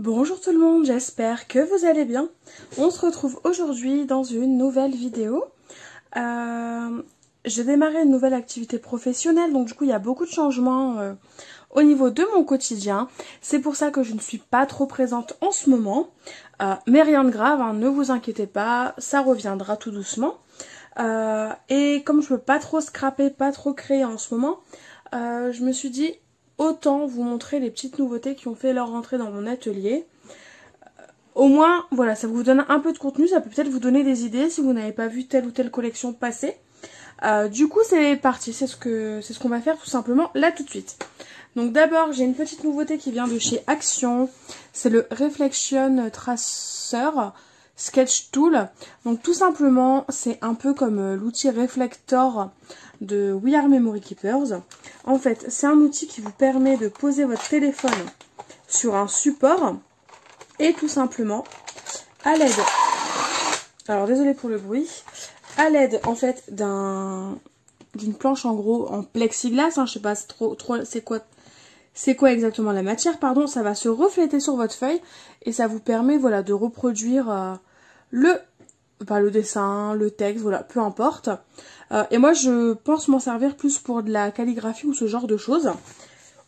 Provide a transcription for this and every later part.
Bonjour tout le monde, j'espère que vous allez bien. On se retrouve aujourd'hui dans une nouvelle vidéo. J'ai démarré une nouvelle activité professionnelle, donc du coup il y a beaucoup de changements au niveau de mon quotidien. C'est pour ça que je ne suis pas trop présente en ce moment. Mais rien de grave, hein, ne vous inquiétez pas, ça reviendra tout doucement. Et comme je peux pas trop scraper, pas trop créer en ce moment, je me suis dit autant vous montrer les petites nouveautés qui ont fait leur entrée dans mon atelier. Au moins, voilà, ça vous donne un peu de contenu, ça peut peut-être vous donner des idées si vous n'avez pas vu telle ou telle collection passer. Du coup, c'est parti, c'est ce qu'on va faire tout simplement là tout de suite. Donc d'abord, j'ai une petite nouveauté qui vient de chez Action, c'est le Reflection Tracer Sketch Tool. Donc tout simplement, c'est un peu comme l'outil Reflector de We Are Memory Keepers. En fait, c'est un outil qui vous permet de poser votre téléphone sur un support et tout simplement, à l'aide, alors désolé pour le bruit, à l'aide en fait d'une planche en gros en plexiglas, hein, je sais pas c'est quoi exactement la matière, pardon, ça va se refléter sur votre feuille et ça vous permet voilà de reproduire le dessin, le texte, voilà, peu importe. Et moi je pense m'en servir plus pour de la calligraphie ou ce genre de choses.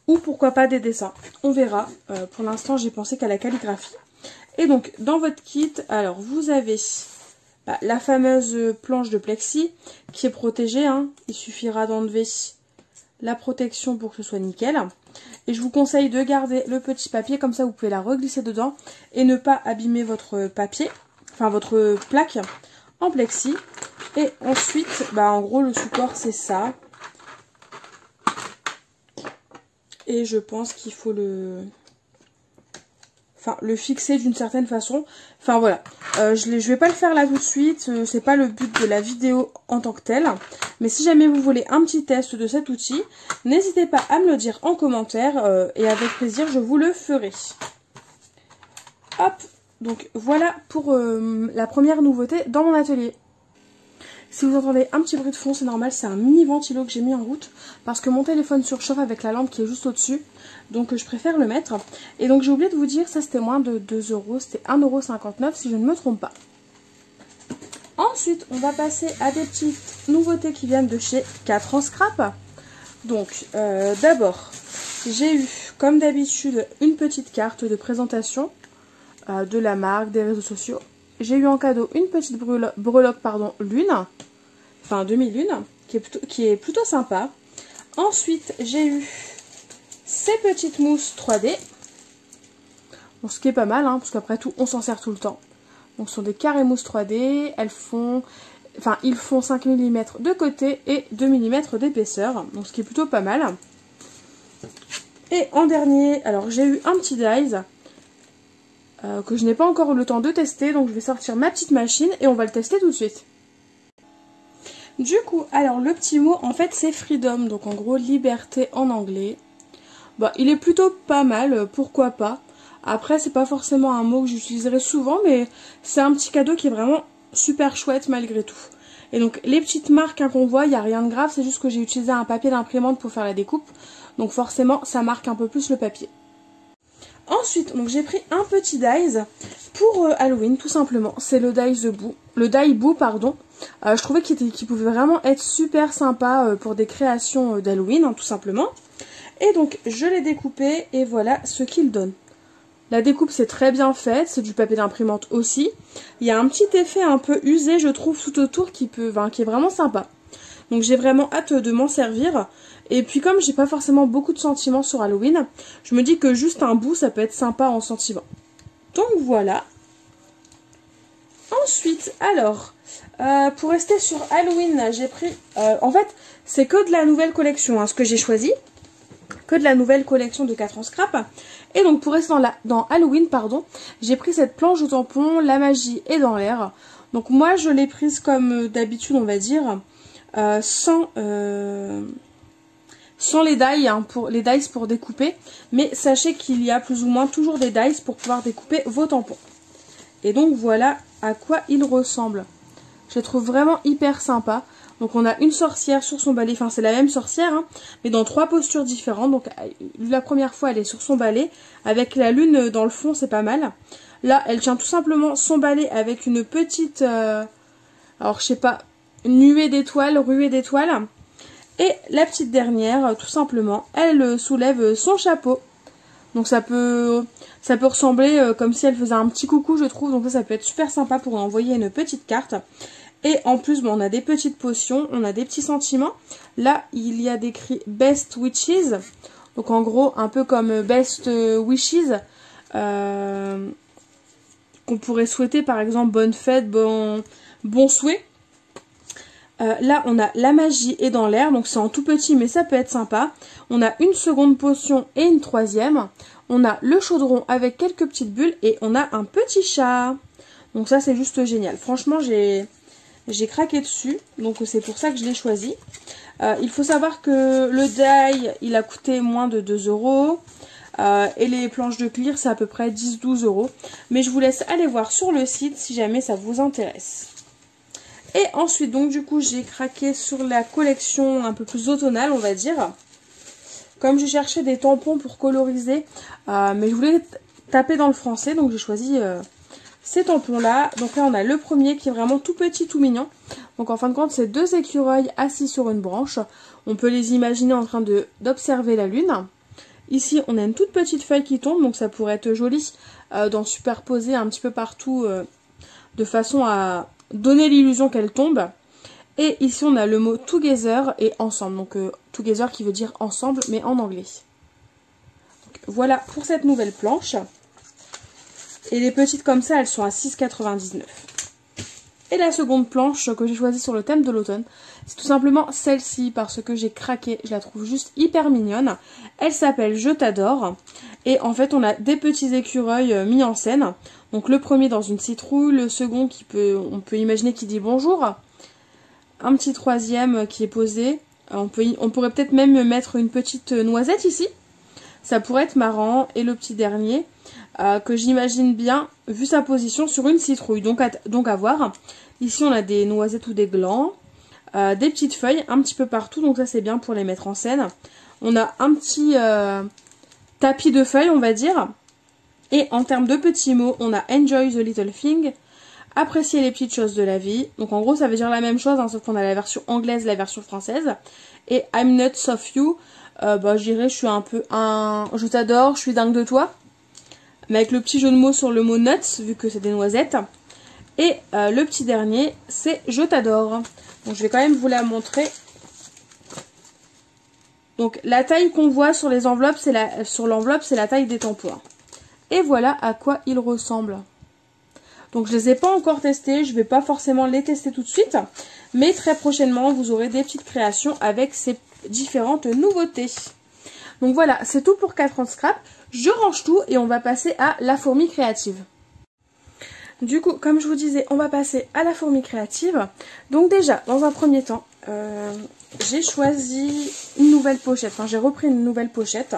Ou pourquoi pas des dessins. On verra. Pour l'instant j'ai pensé qu'à la calligraphie. Et donc dans votre kit, alors vous avez la fameuse planche de plexi qui est protégée. Hein. Il suffira d'enlever la protection pour que ce soit nickel. Et je vous conseille de garder le petit papier, comme ça vous pouvez la reglisser dedans et ne pas abîmer votre papier, enfin votre plaque en plexi. Et ensuite, en gros le support c'est ça. Et je pense qu'il faut le fixer d'une certaine façon. Enfin voilà, je vais pas le faire là tout de suite, c'est pas le but de la vidéo en tant que telle. Mais si jamais vous voulez un petit test de cet outil, n'hésitez pas à me le dire en commentaire et avec plaisir je vous le ferai. Hop, donc voilà pour la première nouveauté dans mon atelier. Si vous entendez un petit bruit de fond, c'est normal, c'est un mini ventilo que j'ai mis en route parce que mon téléphone surchauffe avec la lampe qui est juste au-dessus. Donc je préfère le mettre. Et donc j'ai oublié de vous dire, ça c'était moins de 2 €, c'était 1,59 € si je ne me trompe pas. Ensuite, on va passer à des petites nouveautés qui viennent de chez 4 en scrap. Donc d'abord, j'ai eu comme d'habitude une petite carte de présentation de la marque, des réseaux sociaux. J'ai eu en cadeau une petite breloque lune, enfin demi-lune, qui est plutôt sympa. Ensuite, j'ai eu ces petites mousses 3D. Bon, ce qui est pas mal, hein, parce qu'après tout, on s'en sert tout le temps. Donc, ce sont des carrés mousses 3D. Ils font 5 mm de côté et 2 mm d'épaisseur. Donc, ce qui est plutôt pas mal. Et en dernier, alors j'ai eu un petit dies. Que je n'ai pas encore eu le temps de tester, donc je vais sortir ma petite machine et on va le tester tout de suite. Du coup, alors le petit mot en fait c'est freedom, donc en gros liberté en anglais. Il est plutôt pas mal, pourquoi pas. Après c'est pas forcément un mot que j'utiliserai souvent, mais c'est un petit cadeau qui est vraiment super chouette malgré tout. Et donc les petites marques qu'on voit, il n'y a rien de grave, c'est juste que j'ai utilisé un papier d'imprimante pour faire la découpe, donc forcément ça marque un peu plus le papier. Ensuite, donc j'ai pris un petit dies pour Halloween, tout simplement. C'est le die Boo, pardon. Je trouvais qu'il pouvait vraiment être super sympa pour des créations d'Halloween, hein, tout simplement. Et donc, je l'ai découpé et voilà ce qu'il donne. La découpe, c'est très bien faite, c'est du papier d'imprimante aussi. Il y a un petit effet un peu usé, je trouve, tout autour qui est vraiment sympa. Donc j'ai vraiment hâte de m'en servir. Et puis comme j'ai pas forcément beaucoup de sentiments sur Halloween, je me dis que juste un bout ça peut être sympa en sentiment. Donc voilà. Ensuite, alors, pour rester sur Halloween, j'ai pris... en fait, c'est que de la nouvelle collection, hein, ce que j'ai choisi. Que de la nouvelle collection de 4 en scrap. Et donc pour rester dans Halloween, pardon, j'ai pris cette planche au tampon, la magie est dans l'air. Donc moi je l'ai prise comme d'habitude on va dire, sans les dies, hein, les dies pour découper. Mais sachez qu'il y a plus ou moins toujours des dies pour pouvoir découper vos tampons. Et donc voilà à quoi il ressemble. Je les trouve vraiment hyper sympa. Donc on a une sorcière sur son balai, enfin c'est la même sorcière, hein, mais dans 3 postures différentes. Donc la première fois elle est sur son balai, avec la lune dans le fond, c'est pas mal. Là elle tient tout simplement son balai avec une petite, alors je sais pas, nuée d'étoiles, ruée d'étoiles. Et la petite dernière, tout simplement, elle soulève son chapeau. Donc ça peut ressembler comme si elle faisait un petit coucou, je trouve. Donc ça peut être super sympa pour envoyer une petite carte. Et en plus, bon, on a des petites potions, on a des petits sentiments. Là, il y a décrit Best Wishes. Donc en gros, un peu comme Best Wishes. Qu'on pourrait souhaiter, par exemple, bonne fête, bon souhait. Là, on a la magie est dans l'air, donc c'est en tout petit, mais ça peut être sympa. On a une seconde potion et une troisième. On a le chaudron avec quelques petites bulles et on a un petit chat. Donc ça, c'est juste génial. Franchement, j'ai craqué dessus, donc c'est pour ça que je l'ai choisi. Il faut savoir que le die, il a coûté moins de 2 €. Et les planches de clear, c'est à peu près 10-12 €. Mais je vous laisse aller voir sur le site si jamais ça vous intéresse. Et ensuite, donc du coup, j'ai craqué sur la collection un peu plus automnale, on va dire. Comme je cherchais des tampons pour coloriser, mais je voulais taper dans le français, donc j'ai choisi ces tampons-là. Donc là, on a le premier qui est vraiment tout petit, tout mignon. Donc en fin de compte, c'est 2 écureuils assis sur une branche. On peut les imaginer en train d'observer la lune. Ici, on a une toute petite feuille qui tombe, donc ça pourrait être joli d'en superposer un petit peu partout de façon à donner l'illusion qu'elle tombe. Et ici on a le mot together et ensemble, donc together qui veut dire ensemble mais en anglais. Donc, voilà pour cette nouvelle planche. Et les petites comme ça, elles sont à 6,99 €. Et la seconde planche que j'ai choisie sur le thème de l'automne, c'est tout simplement celle-ci parce que j'ai craqué, je la trouve juste hyper mignonne. Elle s'appelle Je t'adore. Et en fait on a des petits écureuils mis en scène. Donc le premier dans une citrouille, le second on peut imaginer qu'il dit bonjour. Un petit troisième qui est posé. On pourrait peut-être même mettre une petite noisette ici. Ça pourrait être marrant. Et le petit dernier que j'imagine bien vu sa position sur une citrouille. Donc à voir. Ici on a des noisettes ou des glands. Des petites feuilles un petit peu partout. Donc ça c'est bien pour les mettre en scène. On a un petit tapis de feuilles on va dire. Et en termes de petits mots, on a Enjoy the little thing, apprécier les petites choses de la vie. Donc en gros, ça veut dire la même chose, hein, sauf qu'on a la version anglaise, la version française. Et I'm nuts of you, je dirais, je suis un peu je t'adore, je suis dingue de toi. Mais avec le petit jeu de mots sur le mot nuts, vu que c'est des noisettes. Et le petit dernier, c'est je t'adore. Donc je vais quand même vous la montrer. Donc la taille qu'on voit sur les enveloppes, sur l'enveloppe, c'est la taille des tampons. Et voilà à quoi ils ressemblent. Donc je les ai pas encore testés, je vais pas forcément les tester tout de suite. Mais très prochainement, vous aurez des petites créations avec ces différentes nouveautés. Donc voilà, c'est tout pour 4 ans de scrap. Je range tout et on va passer à la fourmi créative. Du coup, comme je vous disais, on va passer à la fourmi créative. Donc déjà, dans un premier temps, j'ai choisi une nouvelle pochette. Enfin, j'ai repris une nouvelle pochette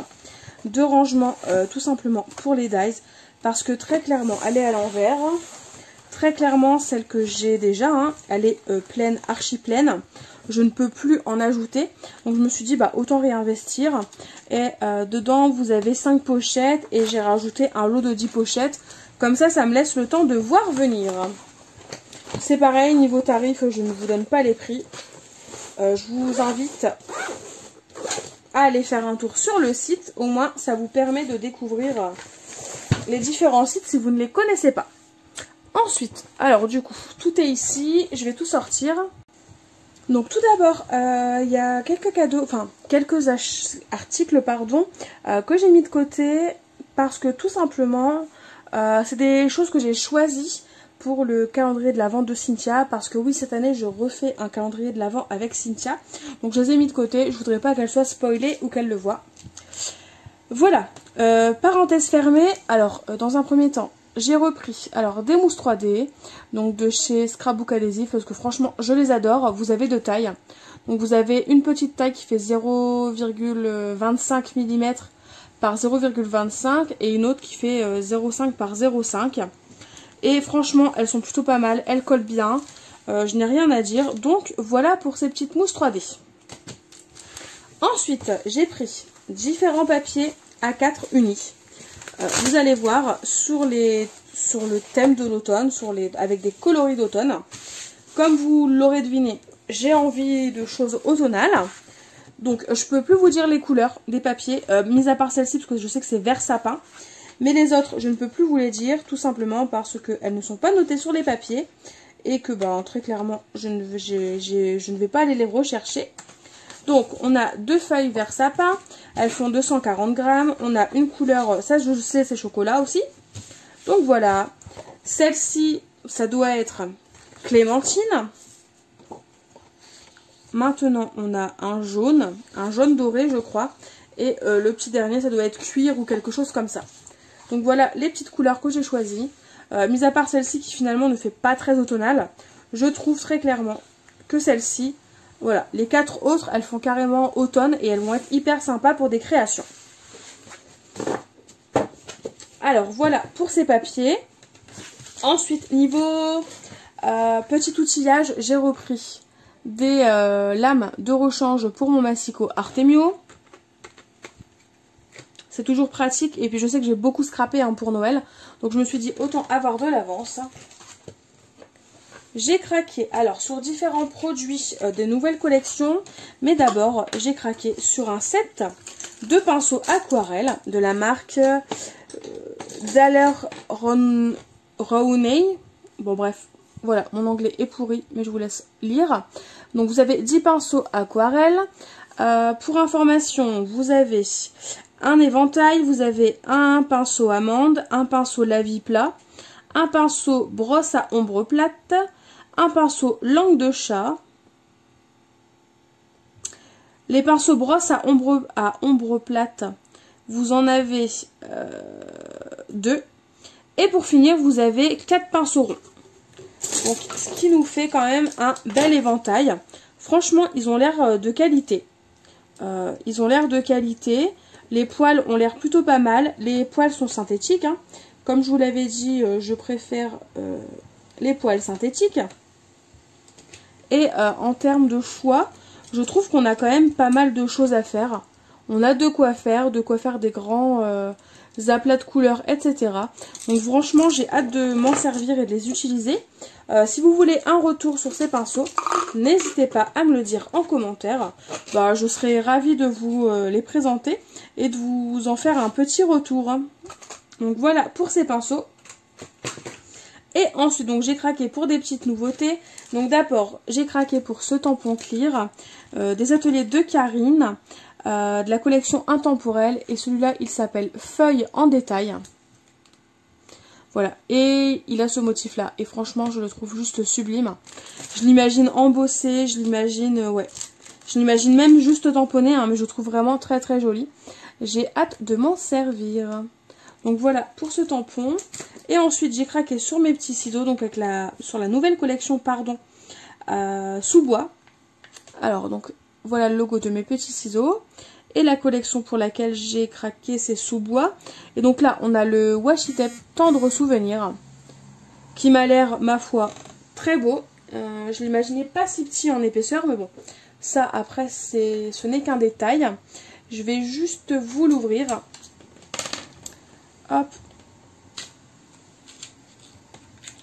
de rangement tout simplement pour les dies parce que très clairement elle est à l'envers. Très clairement celle que j'ai déjà, hein, elle est pleine, archi pleine. Je ne peux plus en ajouter. Donc je me suis dit bah autant réinvestir. Et dedans vous avez 5 pochettes et j'ai rajouté un lot de 10 pochettes. Comme ça, ça me laisse le temps de voir venir. C'est pareil, niveau tarif, je ne vous donne pas les prix. Je vous invite à aller faire un tour sur le site. Au moins, ça vous permet de découvrir les différents sites si vous ne les connaissez pas. Ensuite, alors du coup, tout est ici. Je vais tout sortir. Donc tout d'abord, il y a quelques cadeaux, enfin quelques articles, pardon, que j'ai mis de côté parce que tout simplement, c'est des choses que j'ai choisies pour le calendrier de l'Avent de Cynthia, parce que oui, cette année je refais un calendrier de l'Avent avec Cynthia, donc je les ai mis de côté. Je voudrais pas qu'elle soit spoilée ou qu'elle le voit. Voilà, parenthèse fermée. Alors dans un premier temps, j'ai repris des mousses 3D, donc de chez Scrapbook Adhésif, parce que franchement je les adore. Vous avez 2 tailles, donc vous avez une petite taille qui fait 0,25 mm par 0,25 et une autre qui fait 0,5 par 0,5. Et franchement elles sont plutôt pas mal, elles collent bien. Je n'ai rien à dire. Donc voilà pour ces petites mousses 3D. Ensuite, j'ai pris différents papiers A4 unis. Vous allez voir sur le thème de l'automne, avec des coloris d'automne. Comme vous l'aurez deviné, j'ai envie de choses automnales. Donc je peux plus vous dire les couleurs des papiers, mis à part celle-ci parce que je sais que c'est vert sapin. Mais les autres, je ne peux plus vous les dire, tout simplement parce qu'elles ne sont pas notées sur les papiers. Et que très clairement, je ne vais pas aller les rechercher. Donc, on a 2 feuilles vert sapin. Elles font 240 grammes. On a une couleur, ça je sais, c'est chocolat aussi. Donc voilà. Celle-ci, ça doit être clémentine. Maintenant, on a un jaune doré, je crois. Et le petit dernier, ça doit être cuir ou quelque chose comme ça. Donc voilà les petites couleurs que j'ai choisies. Mis à part celle-ci qui finalement ne fait pas très automnale, je trouve très clairement que celle-ci, voilà, les 4 autres, elles font carrément automne et elles vont être hyper sympas pour des créations. Alors voilà pour ces papiers. Ensuite, niveau petit outillage, j'ai repris des lames de rechange pour mon massicot Artemio. C'est toujours pratique et puis je sais que j'ai beaucoup scrappé pour Noël. Donc je me suis dit autant avoir de l'avance. J'ai craqué alors sur différents produits des nouvelles collections. Mais d'abord j'ai craqué sur un set de pinceaux aquarelle de la marque Daler Rowney. Bon bref, voilà, mon anglais est pourri mais je vous laisse lire. Donc vous avez 10 pinceaux aquarelle. Pour information, vous avez un éventail, vous avez un pinceau amande, un pinceau lavis plat, un pinceau brosse à ombre plate, un pinceau langue de chat. Les pinceaux brosse à ombre plate, vous en avez 2. Et pour finir, vous avez 4 pinceaux ronds. Donc, ce qui nous fait quand même un bel éventail. Franchement, ils ont l'air de qualité. Les poils ont l'air plutôt pas mal. Les poils sont synthétiques. Comme je vous l'avais dit, je préfère les poils synthétiques. Et en termes de choix, je trouve qu'on a quand même pas mal de choses à faire. On a de quoi faire des grands aplats de couleurs, etc. Donc franchement, j'ai hâte de m'en servir et de les utiliser. Si vous voulez un retour sur ces pinceaux, n'hésitez pas à me le dire en commentaire. Je serai ravie de vous les présenter et de vous en faire un petit retour. Donc voilà pour ces pinceaux. Et ensuite, donc j'ai craqué pour des petites nouveautés. Donc d'abord, j'ai craqué pour ce tampon clear des ateliers de Karine, de la collection Intemporelle. Et celui-là, il s'appelle Feuilles en détail. Voilà, et il a ce motif-là. Et franchement, je le trouve juste sublime. Je l'imagine embossé, je l'imagine, ouais. Je l'imagine même juste tamponné, mais je le trouve vraiment très très joli. J'ai hâte de m'en servir. Donc voilà pour ce tampon. Et ensuite, j'ai craqué sur mes petits ciseaux, donc sur la nouvelle collection, pardon, sous-bois. Alors, donc, voilà le logo de mes petits ciseaux. Et la collection pour laquelle j'ai craqué, c'est sous-bois. Et donc là, on a le washi tape Tendre Souvenir, qui m'a l'air, ma foi, très beau. Je l'imaginais pas si petit en épaisseur, mais bon, ça, après, ce n'est qu'un détail. Je vais juste vous l'ouvrir. Hop.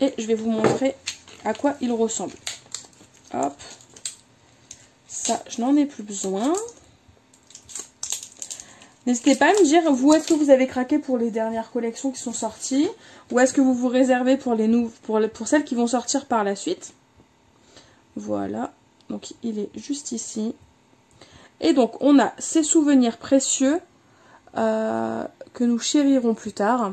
Et je vais vous montrer à quoi il ressemble. Hop. Ça, je n'en ai plus besoin. N'hésitez pas à me dire, vous, est-ce que vous avez craqué pour les dernières collections qui sont sorties? Ou est-ce que vous vous réservez pour celles qui vont sortir par la suite? Voilà. Donc, il est juste ici. Et donc, on a ces souvenirs précieux que nous chérirons plus tard.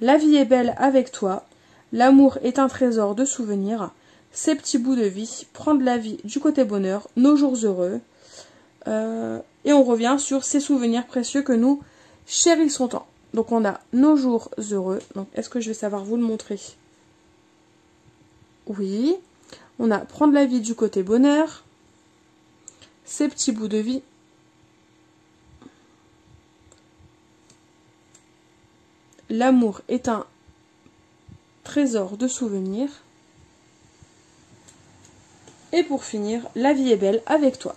La vie est belle avec toi. L'amour est un trésor de souvenirs. Ces petits bouts de vie. Prendre la vie du côté bonheur. Nos jours heureux. Et on revient sur ces souvenirs précieux que nous chérissons tant. Donc on a nos jours heureux. Donc est-ce que je vais savoir vous le montrer? Oui. On a prendre la vie du côté bonheur. Ces petits bouts de vie. L'amour est un trésor de souvenirs. Et pour finir, la vie est belle avec toi.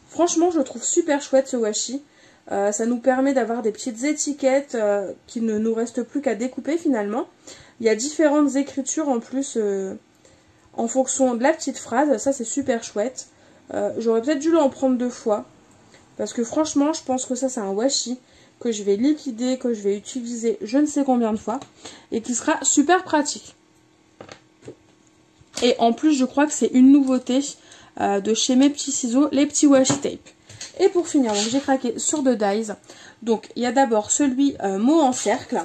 Franchement, je le trouve super chouette ce washi. Ça nous permet d'avoir des petites étiquettes qui ne nous restent plus qu'à découper finalement. Il y a différentes écritures en plus en fonction de la petite phrase. Ça, c'est super chouette. J'aurais peut-être dû en prendre 2 fois. Parce que franchement, je pense que ça, c'est un washi que je vais liquider, que je vais utiliser je ne sais combien de fois. Et qui sera super pratique. Et en plus, je crois que c'est une nouveauté de chez Mes Petits Ciseaux, les petits washi tape. Et pour finir, j'ai craqué sur 2 dies. Donc, il y a d'abord celui mot en cercle.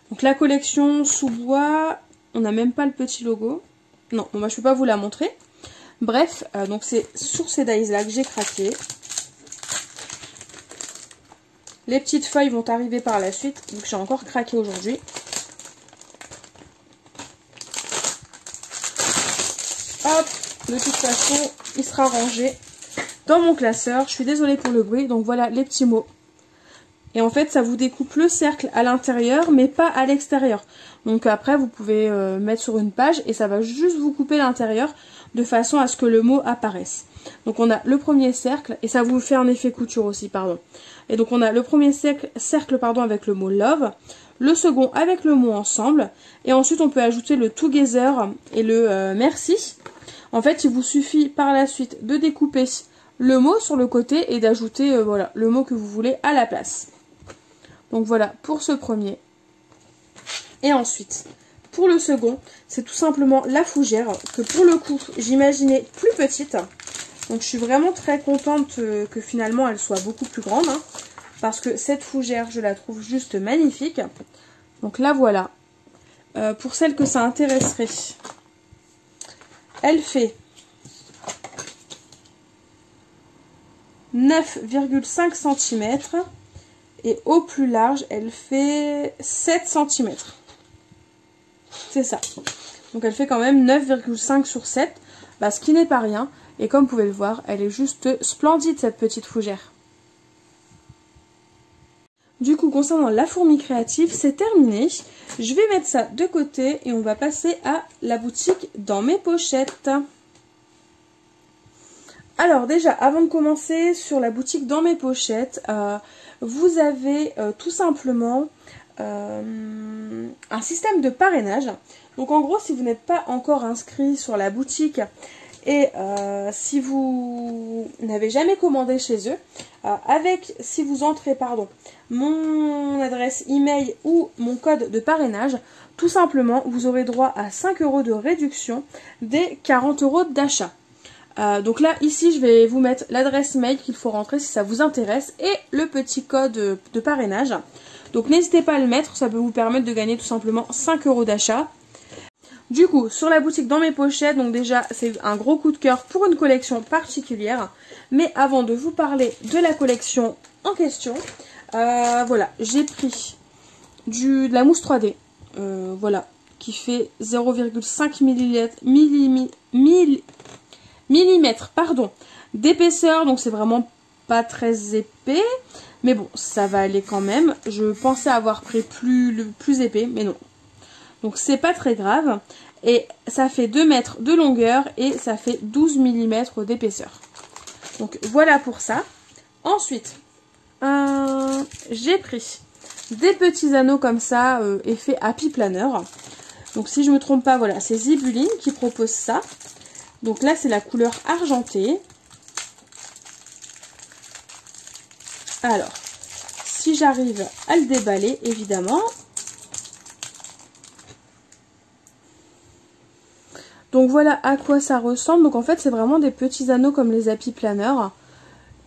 Donc, la collection sous-bois, on n'a même pas le petit logo. Non, bon, bah, je ne peux pas vous la montrer. Bref, donc c'est sur ces dies-là que j'ai craqué. Les petites feuilles vont arriver par la suite, donc j'ai encore craqué aujourd'hui. Hop, de toute façon, il sera rangé dans mon classeur. Je suis désolée pour le bruit, donc voilà les petits mots. Et en fait, ça vous découpe le cercle à l'intérieur, mais pas à l'extérieur. Donc après, vous pouvez mettre sur une page et ça va juste vous couper l'intérieur de façon à ce que le mot apparaisse. Donc on a le premier cercle, et ça vous fait un effet couture aussi, pardon. Et donc on a le premier cercle avec le mot love, le second avec le mot ensemble, et ensuite on peut ajouter le together et le merci. En fait, il vous suffit par la suite de découper le mot sur le côté et d'ajouter voilà, le mot que vous voulez à la place. Donc voilà pour ce premier. Et ensuite, pour le second, c'est tout simplement la fougère, que pour le coup, j'imaginais plus petite. Donc je suis vraiment très contente que finalement elle soit beaucoup plus grande. Hein, parce que cette fougère, je la trouve juste magnifique. Donc la voilà. Pour celle que ça intéresserait, elle fait 9,5 cm. Et au plus large, elle fait 7 cm. C'est ça. Donc elle fait quand même 9,5 sur 7. Bah, ce qui n'est pas rien. Et comme vous pouvez le voir, elle est juste splendide cette petite fougère. Du coup, concernant la fourmi créative, c'est terminé. Je vais mettre ça de côté et on va passer à la boutique dans mes pochettes. Alors déjà, avant de commencer sur la boutique dans mes pochettes, vous avez tout simplement un système de parrainage. Donc en gros, si vous n'êtes pas encore inscrit sur la boutique et si vous n'avez jamais commandé chez eux, si vous entrez mon adresse email ou mon code de parrainage, tout simplement vous aurez droit à 5 € de réduction des 40 € d'achat. Donc là, ici, je vais vous mettre l'adresse mail qu'il faut rentrer si ça vous intéresse et le petit code de parrainage. Donc n'hésitez pas à le mettre, ça peut vous permettre de gagner tout simplement 5 € d'achat. Du coup, sur la boutique dans mes pochettes, donc déjà, c'est un gros coup de cœur pour une collection particulière. Mais avant de vous parler de la collection en question, voilà, j'ai pris de la mousse 3D, voilà, qui fait 0,5 millimètres d'épaisseur, donc c'est vraiment pas très épais, mais bon, ça va aller quand même. Je pensais avoir pris plus épais, mais non. Donc c'est pas très grave. Et ça fait 2 mètres de longueur et ça fait 12 mm d'épaisseur. Donc voilà pour ça. Ensuite, j'ai pris des petits anneaux comme ça, effet Happy Planner. Donc si je me trompe pas, voilà, c'est Zibuline qui propose ça. Donc là, c'est la couleur argentée. Alors, si j'arrive à le déballer, évidemment. Donc voilà à quoi ça ressemble. Donc en fait, c'est vraiment des petits anneaux comme les Happy Planner.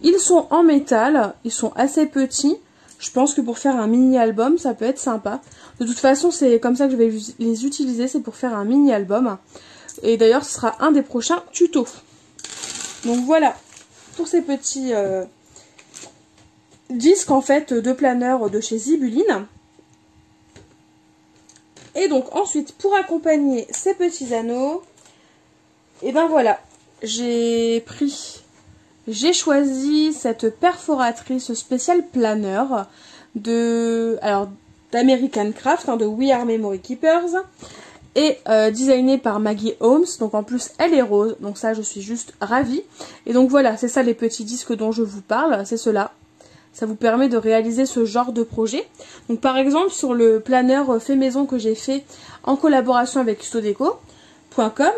Ils sont en métal, ils sont assez petits. Je pense que pour faire un mini album, ça peut être sympa. De toute façon, c'est comme ça que je vais les utiliser, c'est pour faire un mini album. Et d'ailleurs, ce sera un des prochains tutos. Donc voilà, pour ces petits disques en fait de planeur de chez Zibuline. Et donc ensuite, pour accompagner ces petits anneaux, et ben voilà, j'ai choisi cette perforatrice spéciale planeur d'American Craft, de We Are Memory Keepers. est designée par Maggie Holmes. Donc en plus elle est rose, donc ça je suis juste ravie. Et donc voilà, c'est ça les petits disques dont je vous parle, c'est cela. Ça vous permet de réaliser ce genre de projet. Donc par exemple sur le planeur fait maison que j'ai fait en collaboration avec Custodeco.com,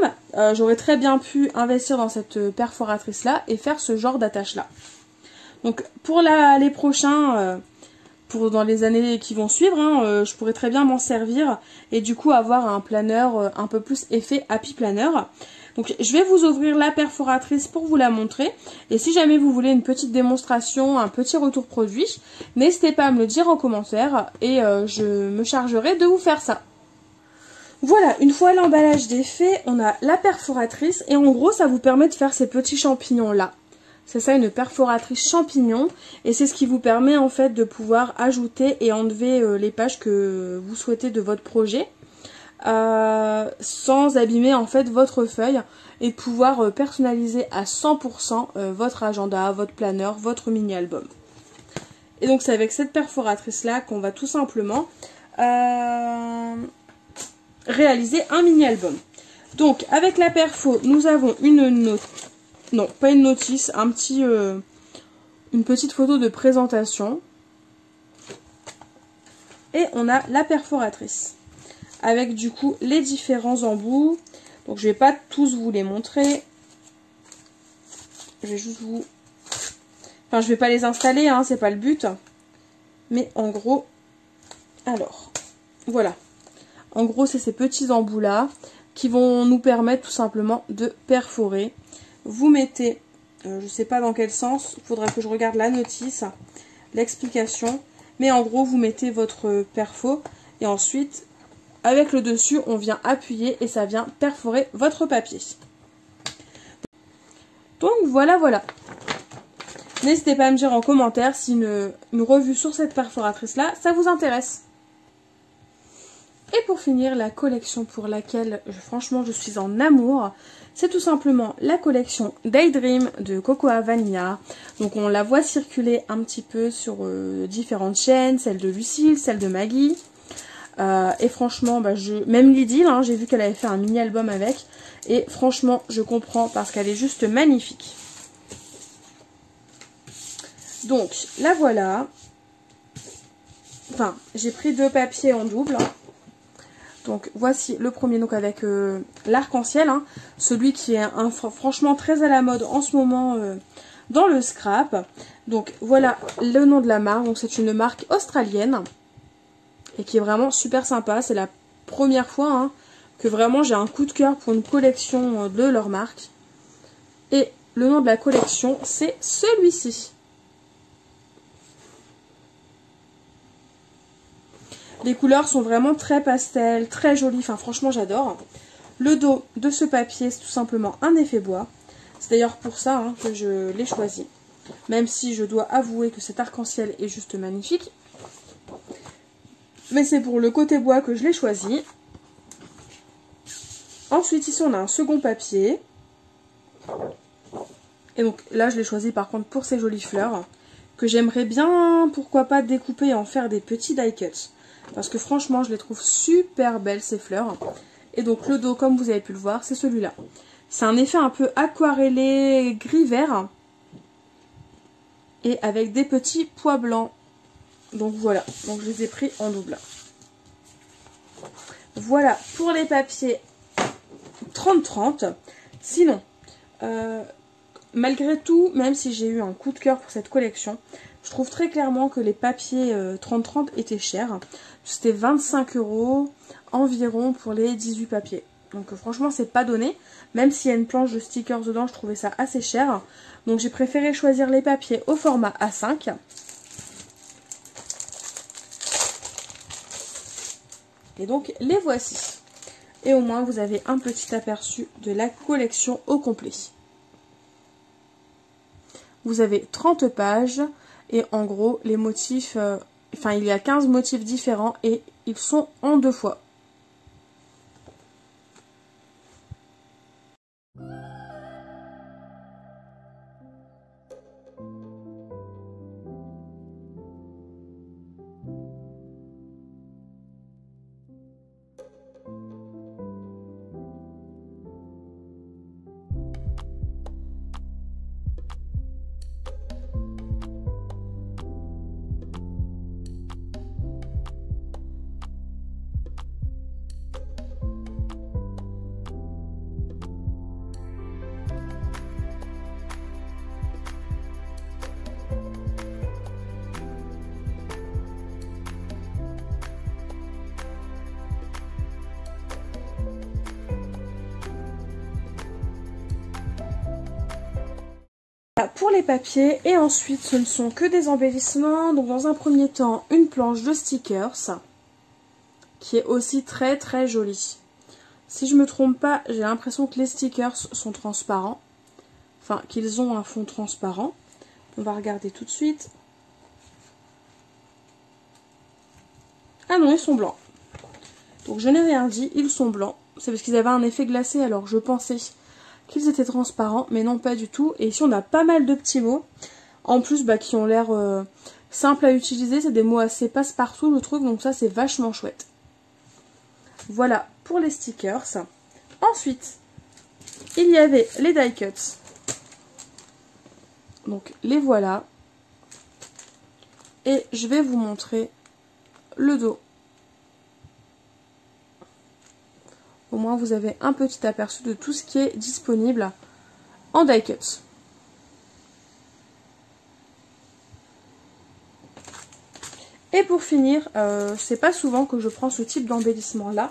j'aurais très bien pu investir dans cette perforatrice là et faire ce genre d'attache là. Donc pour les prochains, dans les années qui vont suivre, hein, je pourrais très bien m'en servir et du coup avoir un planeur un peu plus effet happy planner. Donc je vais vous ouvrir la perforatrice pour vous la montrer. Et si jamais vous voulez une petite démonstration, un petit retour produit, n'hésitez pas à me le dire en commentaire et je me chargerai de vous faire ça. Voilà, une fois l'emballage défait, on a la perforatrice et en gros ça vous permet de faire ces petits champignons là. C'est ça, une perforatrice champignon et c'est ce qui vous permet en fait de pouvoir ajouter et enlever les pages que vous souhaitez de votre projet. Sans abîmer en fait votre feuille et pouvoir personnaliser à 100% votre agenda, votre planeur, votre mini-album. Et donc c'est avec cette perforatrice là qu'on va tout simplement réaliser un mini-album. Donc avec la perfo, nous avons une note, non pas une notice, une petite photo de présentation et on a la perforatrice. Avec du coup les différents embouts. Donc je vais pas tous vous les montrer. Je vais juste vous... Enfin je vais pas les installer, hein, c'est pas le but. Mais en gros... Alors, voilà. En gros c'est ces petits embouts là qui vont nous permettre tout simplement de perforer. Vous mettez, je sais pas dans quel sens, il faudrait que je regarde la notice, l'explication. Mais en gros vous mettez votre perfo et ensuite... Avec le dessus, on vient appuyer et ça vient perforer votre papier. Donc voilà. N'hésitez pas à me dire en commentaire si une revue sur cette perforatrice là, ça vous intéresse. Et pour finir, la collection pour laquelle franchement je suis en amour, c'est tout simplement la collection Daydream de Cocoa Vanilla. Donc on la voit circuler un petit peu sur différentes chaînes, celle de Lucille, celle de Maggie. Et franchement, même Lydie, hein, j'ai vu qu'elle avait fait un mini-album avec. Et franchement, je comprends parce qu'elle est juste magnifique. Donc, la voilà. Enfin, j'ai pris 2 papiers en double. Donc, voici le premier, donc avec l'arc-en-ciel. Hein, celui qui est franchement très à la mode en ce moment dans le scrap. Donc, voilà le nom de la marque. Donc, c'est une marque australienne. Et qui est vraiment super sympa. C'est la première fois que vraiment j'ai un coup de cœur pour une collection de leur marque. Et le nom de la collection, c'est celui-ci. Les couleurs sont vraiment très pastel, très jolies. Enfin, franchement, j'adore. Le dos de ce papier, c'est tout simplement un effet bois. C'est d'ailleurs pour ça que je l'ai choisi. Même si je dois avouer que cet arc-en-ciel est juste magnifique. Mais c'est pour le côté bois que je l'ai choisi. Ensuite, ici, on a un second papier. Et donc là, je l'ai choisi par contre pour ces jolies fleurs. Que j'aimerais bien, pourquoi pas, découper et en faire des petits die cuts. Parce que franchement, je les trouve super belles, ces fleurs. Et donc le dos, comme vous avez pu le voir, c'est celui-là. C'est un effet un peu aquarellé, gris-vert. Et avec des petits pois blancs. Donc voilà, donc je les ai pris en double. Voilà pour les papiers 30-30. Sinon, malgré tout, même si j'ai eu un coup de cœur pour cette collection, je trouve très clairement que les papiers 30-30 étaient chers. C'était 25 € environ pour les 18 papiers. Donc franchement, c'est pas donné. Même s'il y a une planche de stickers dedans, je trouvais ça assez cher. Donc j'ai préféré choisir les papiers au format A5. Et donc les voici. Et au moins vous avez un petit aperçu de la collection au complet. Vous avez 30 pages et en gros les motifs, il y a 15 motifs différents et ils sont en 2 fois. Pour les papiers, et ensuite ce ne sont que des embellissements. Donc dans un premier temps, une planche de stickers qui est aussi très très jolie. Si je me trompe pas, j'ai l'impression que les stickers sont transparents, enfin qu'ils ont un fond transparent. On va regarder tout de suite. Ah non, ils sont blancs. Donc je n'ai rien dit, ils sont blancs. C'est parce qu'ils avaient un effet glacé, alors je pensais qu'ils étaient transparents, mais non, pas du tout. Et ici on a pas mal de petits mots, en plus qui ont l'air simples à utiliser. C'est des mots assez passe-partout je trouve, donc ça c'est vachement chouette. Voilà pour les stickers. Ensuite, il y avait les die cuts. Donc les voilà. Et je vais vous montrer le dos. Au moins vous avez un petit aperçu de tout ce qui est disponible en die cuts. Et pour finir, c'est pas souvent que je prends ce type d'embellissement là,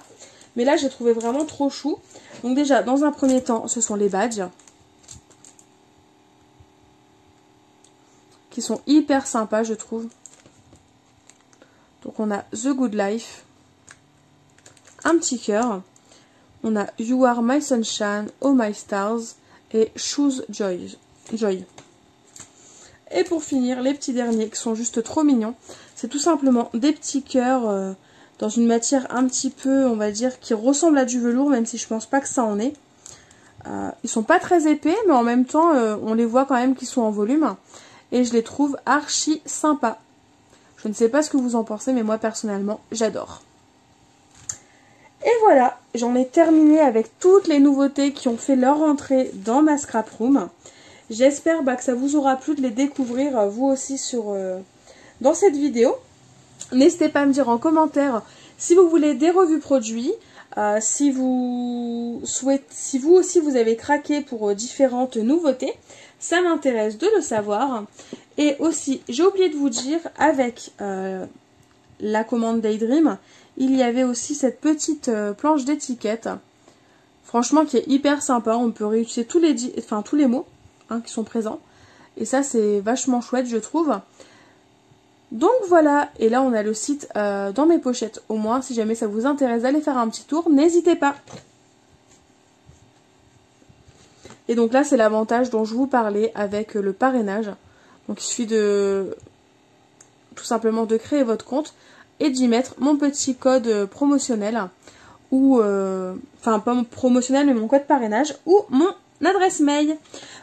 mais là j'ai trouvé vraiment trop chou. Donc déjà dans un premier temps ce sont les badges qui sont hyper sympas je trouve. Donc on a The Good Life, un petit cœur. On a You Are My Sunshine, Oh My Stars et Choose Joy. Et pour finir, les petits derniers qui sont juste trop mignons. C'est tout simplement des petits cœurs dans une matière un petit peu, on va dire, qui ressemble à du velours, même si je pense pas que ça en est. Ils sont pas très épais, mais en même temps, on les voit quand même qu'ils sont en volume. Et je les trouve archi sympas. Je ne sais pas ce que vous en pensez, mais moi personnellement, j'adore. Et voilà, j'en ai terminé avec toutes les nouveautés qui ont fait leur entrée dans ma scrap room. J'espère que ça vous aura plu de les découvrir vous aussi dans cette vidéo. N'hésitez pas à me dire en commentaire si vous voulez des revues produits, si vous aussi vous avez craqué pour différentes nouveautés. Ça m'intéresse de le savoir. Et aussi, j'ai oublié de vous dire, avec la commande Daydream, il y avait aussi cette petite planche d'étiquette, franchement qui est hyper sympa. On peut réutiliser tous les mots qui sont présents. Et ça c'est vachement chouette je trouve. Donc voilà, et là on a le site dans mes pochettes. Au moins si jamais ça vous intéresse d'aller faire un petit tour, n'hésitez pas. Et donc là c'est l'avantage dont je vous parlais avec le parrainage. Donc il suffit tout simplement de créer votre compte et d'y mettre mon petit code promotionnel ou enfin pas promotionnel mais mon code parrainage ou mon adresse mail.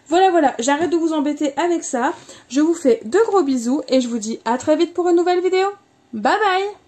Voilà, j'arrête de vous embêter avec ça. Je vous fais de gros bisous et je vous dis à très vite pour une nouvelle vidéo. Bye bye.